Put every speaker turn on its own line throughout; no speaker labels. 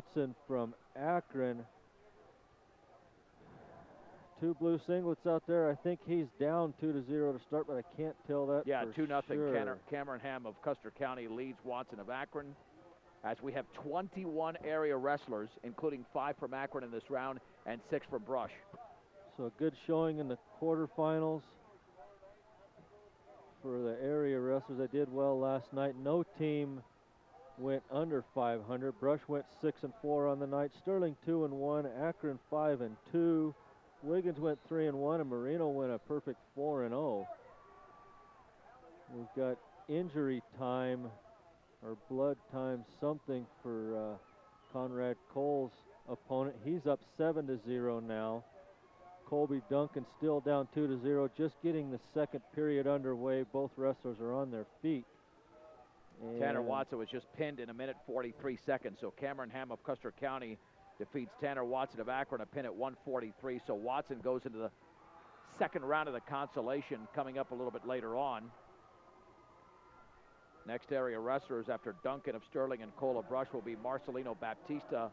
Watson from Akron. Two blue singlets out there. I think he's down 2-0 to start, but I can't tell that.
Yeah,
for
2-0.
Sure.
Cameron Ham of Custer County leads Watson of Akron. As we have 21 area wrestlers, including 5 from Akron in this round and 6 from Brush.
So a good showing in the quarterfinals for the area wrestlers. They did well last night. No team went under 500. Brush went 6-4 on the night. Sterling 2-1. Akron 5-2. Wiggins went 3-1, and Marino went a perfect 4-0. We've got injury time or blood time something for Conrad Cole's opponent. He's up 7-0 now. Colby Duncan still down 2-0, just getting the second period underway. Both wrestlers are on their feet. And
Tanner Watson was just pinned in 1 minute 43 seconds. So Cameron Ham of Custer County defeats Tanner Watson of Akron, a pin at 1:43. So Watson goes into the second round of the consolation coming up a little bit later on. Next area wrestlers after Duncan of Sterling and Cole of Brush will be Marcelino Baptista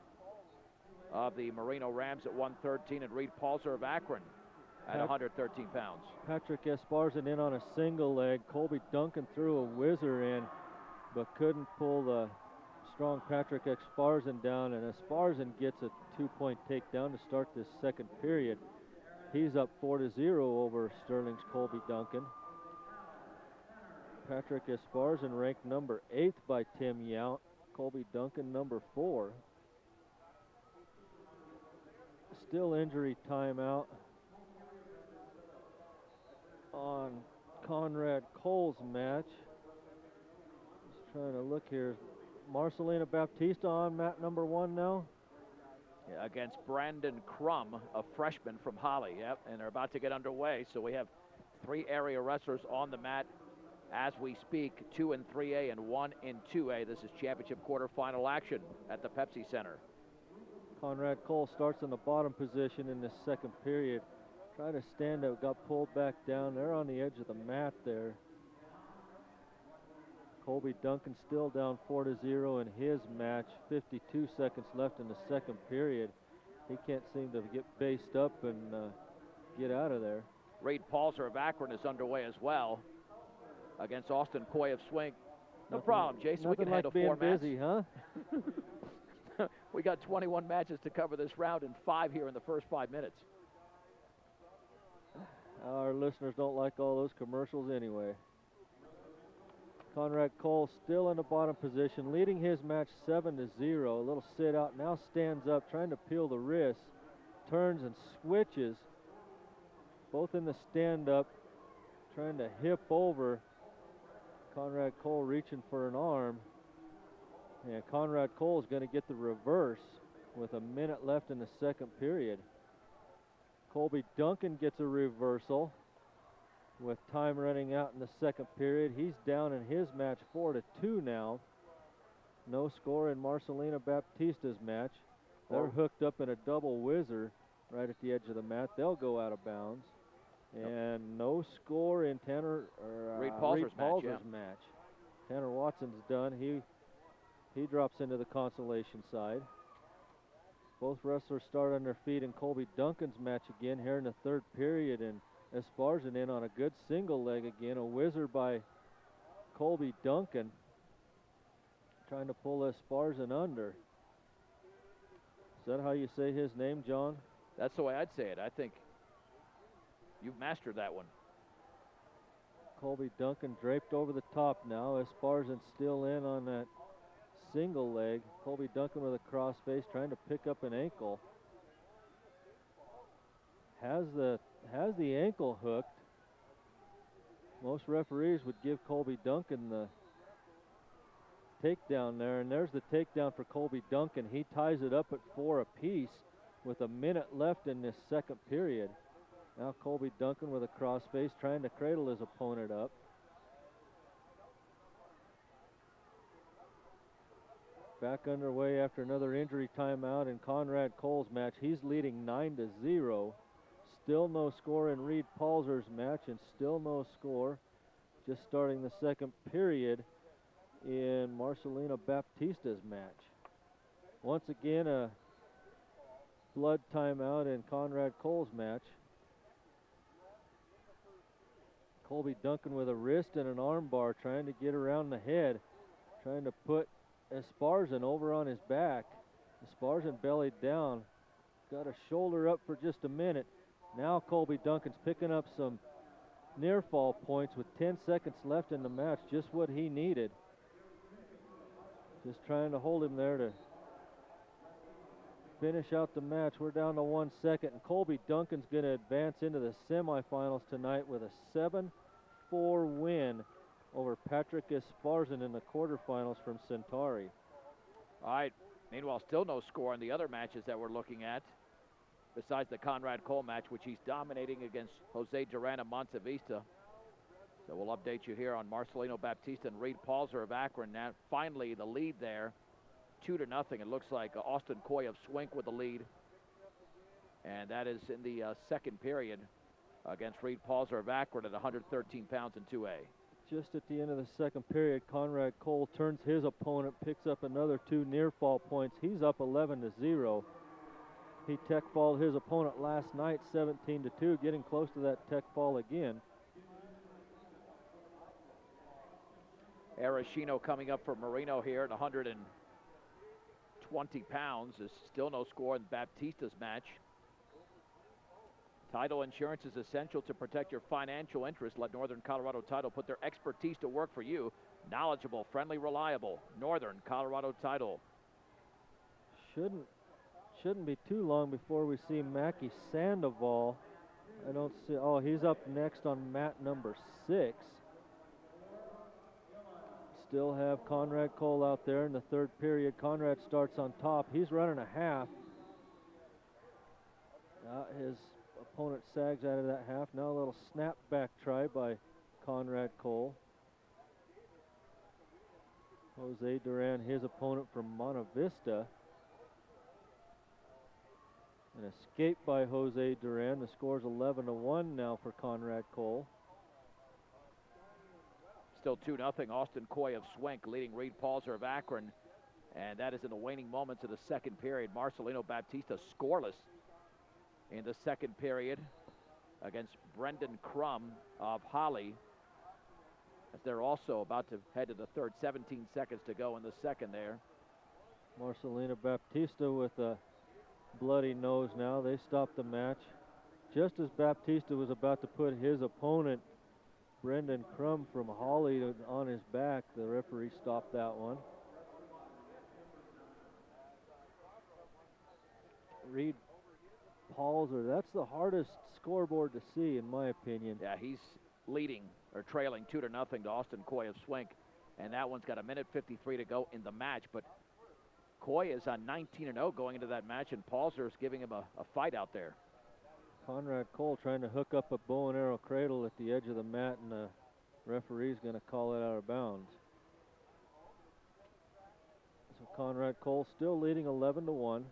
of the Marino Rams at 113 and Reed Palzer of Akron at 113 pounds.
Patrick Esparza in on a single leg. Colby Duncan threw a whizzer in, but couldn't pull the strong Patrick Esparza down, and Esparza gets a 2-point takedown to start this second period. He's up 4-0 over Sterling's Colby Duncan. Patrick Esparza ranked number 8 by Tim Yount. Colby Duncan number 4. Still injury timeout on Conrad Cole's match. Just trying to look here. Marcelina Baptista on mat number 1 now.
Yeah, against Brandon Crum, a freshman from Holly. Yep, and they're about to get underway. So we have 3 area wrestlers on the mat as we speak, 2 in 3A and 1 in 2A. This is championship quarterfinal action at the Pepsi Center.
Conrad Cole starts in the bottom position in this second period. Tried to stand up, got pulled back down. They're on the edge of the mat there. Colby Duncan still down 4-0 in his match. 52 seconds left in the second period. He can't seem to get based up and get out of there.
Reed Palzer of Akron is underway as well against Austin Coy of Swing. No problem, Jason. We can
like
handle
being
4 matches.
busy, huh?
We got 21 matches to cover this round and 5 here in the first 5 minutes.
Our listeners don't like all those commercials anyway. Conrad Cole still in the bottom position, leading his match 7-0. A little sit out, now stands up, trying to peel the wrist, turns and switches. Both in the stand up, trying to hip over. Conrad Cole reaching for an arm. And Conrad Cole is going to get the reverse with a minute left in the second period. Colby Duncan gets a reversal with time running out in the second period. He's down in his match 4-2 now. No score in Marcelina Baptista's match. They're hooked up in a double whizzer right at the edge of the mat. They'll go out of bounds. And no score in
Reed Palzer's
match. Tanner Watson's done. He drops into the consolation side. Both wrestlers start on their feet in Colby Duncan's match again here in the third period, and Esparza in on a good single leg again. A whizzer by Colby Duncan, trying to pull Esparza under. Is that how you say his name, John?
That's the way I'd say it. I think you've mastered that one.
Colby Duncan draped over the top now. Esparza still in on that single leg. Colby Duncan with a crossface trying to pick up an ankle. Has the ankle hooked. Most referees would give Colby Duncan the takedown there, and there's the takedown for Colby Duncan. He ties it up at 4 apiece with a minute left in this second period. Now Colby Duncan with a crossface trying to cradle his opponent up. Back underway after another injury timeout in Conrad Cole's match. He's leading 9-0. Still no score in Reed Palzer's match, and still no score, just starting the second period, in Marcelina Baptista's match. Once again, a blood timeout in Conrad Cole's match. Colby Duncan with a wrist and an arm bar trying to get around the head, trying to put Esparza over on his back. Esparza bellied down, got a shoulder up for just a minute. Now Colby Duncan's picking up some near fall points with 10 seconds left in the match, just what he needed. Just trying to hold him there to finish out the match. We're down to 1 second, and Colby Duncan's going to advance into the semifinals tonight with a 7-4 win over Patrick Esparza in the quarterfinals from Centauri.
All right. Meanwhile, still no score in the other matches that we're looking at, besides the Conrad Cole match, which he's dominating against Jose Duran of Montevista. So we'll update you here on Marcelino Baptista and Reed Palzer of Akron. Now, finally, the lead there, 2-0. It looks like Austin Coy of Swink with the lead. And that is in the second period against Reed Palzer of Akron at 113 pounds in 2A.
Just at the end of the second period, Conrad Cole turns his opponent, picks up another 2 near fall points. He's up 11-0. He tech falled his opponent last night 17-2, getting close to that tech fall again.
Arashino coming up for Marino here at 120 pounds. There's still no score in Baptista's match. Title insurance is essential to protect your financial interests. Let Northern Colorado Title put their expertise to work for you. Knowledgeable, friendly, reliable. Northern Colorado Title.
Shouldn't be too long before we see Mackie Sandoval. I don't see. Oh, he's up next on mat number 6. Still have Conrad Cole out there in the third period. Conrad starts on top. He's running a half. His opponent sags out of that half. Now a little snap back try by Conrad Cole. Jose Duran, his opponent from Monte Vista. An escape by Jose Duran. The score's 11-1 now for Conrad Cole.
Still 2-0. Austin Coy of Swink leading Reed Palzer of Akron. And that is in the waning moments of the second period. Marcelino Baptista scoreless in the second period against Brendan Crum of Holly, as they're also about to head to the third. 17 seconds to go in the second there.
Marcelino Baptista with a bloody nose now. They stopped the match. Just as Baptista was about to put his opponent, Brendan Crum from Holly, on his back, the referee stopped that one. Reed Palzer, that's the hardest scoreboard to see, in my opinion.
Yeah, he's leading or trailing 2-0 to Austin Coy of Swink, and that one's got 1:53 to go in the match. But Coy is on 19-0 going into that match, and Palzer's giving him a fight out there.
Conrad Cole trying to hook up a bow and arrow cradle at the edge of the mat, and the referee's going to call it out of bounds. So Conrad Cole still leading 11-1.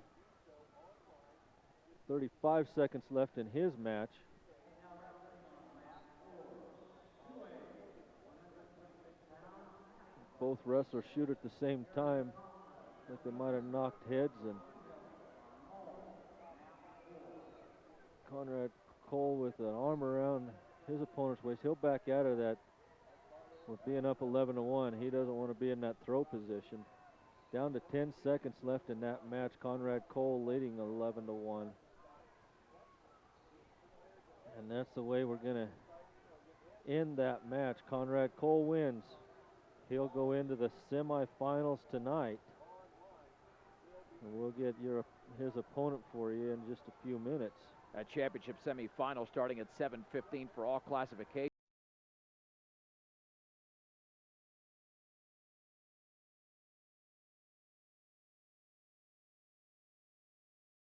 35 seconds left in his match. Both wrestlers shoot at the same time. I think they might have knocked heads, and Conrad Cole with an arm around his opponent's waist. He'll back out of that with being up 11-1. He doesn't want to be in that throw position. Down to 10 seconds left in that match. Conrad Cole leading 11-1. And that's the way we're going to end that match. Conrad Cole wins. He'll go into the semifinals tonight. And we'll get his opponent for you in just a few minutes.
That championship semifinal starting at 7:15 for all classifications.